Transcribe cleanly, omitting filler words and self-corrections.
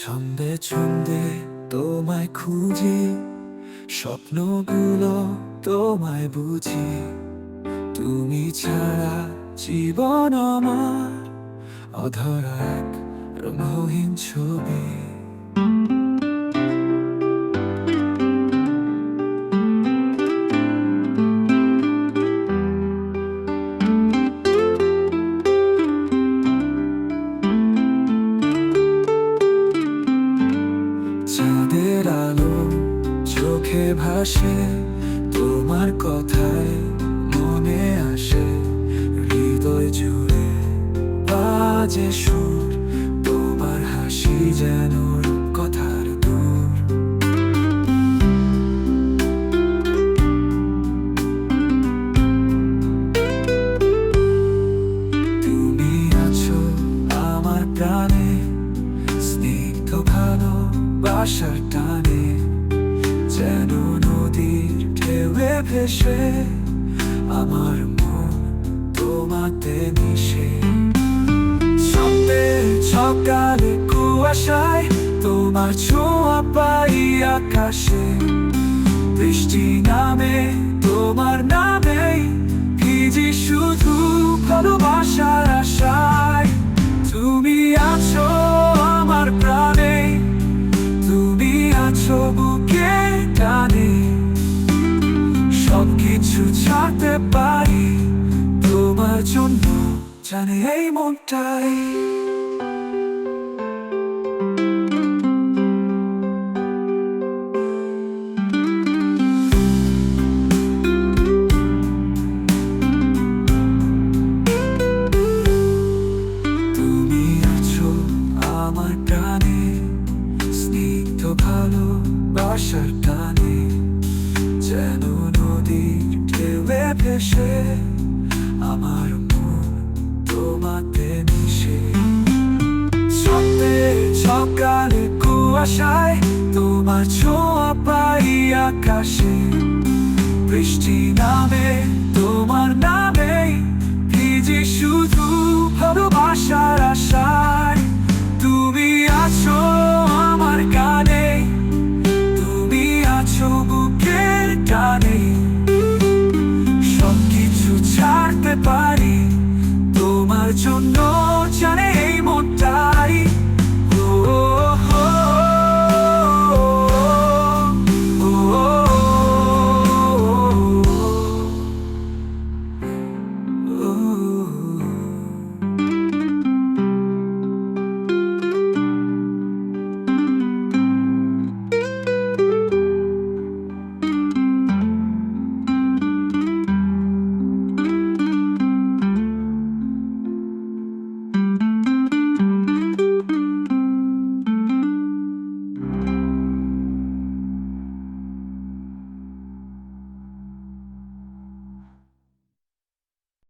ছন্দে ছন্দে তোমায় খুঁজি, স্বপ্নগুলো তোমায় বুঝি। তুমি ছাড়া জীবন আমার অধরা এক রঙহীন ছবি। চাঁদের আলো চোখে ভাসে, তোমার কথায় মনে আসে। হৃদয় জুড়ে বাজে সুর, তোমার হাসি যেন কথার দূর। তুমি আছো আমার প্রাণে, স্নিগ্ধ ভালোবাসার টানে, যেন নদীর ঢেউয়ে ভেসে আমার মন তোমাতে মিশে। সন্ধ্যের সকালে কুয়াশায় তোমার ছোঁয়া পাই আকাশে। বৃষ্টি নামে তোমার নামেই, ভিজি শুধু ভালোবাসার আশায়। তুমি আছো আমার প্রাণে, তুমি আছো বুকে টানে। সবকিছু ছাড়তে পারি তোমার জন্য, জানে এই মনটাই। তুমি আছো আমার প্রাণে, স্নিগ্ধ ভালোবাসার টানে, যেন নদীর ঢেউয়ে ভেসে আমার মন তোমাতে মিশে। সন্ধ্যের সকালে কুয়াশায় তোমার ছোঁয়া পাই আকাশে। বৃষ্টি নামে তোমার নামেই, ভিজি শুধু ভালোবাসার আশায়। তুমি আছো আমার গানে, তুমি আছো বুকের টানে। সবকিছু ছাড়তে পারি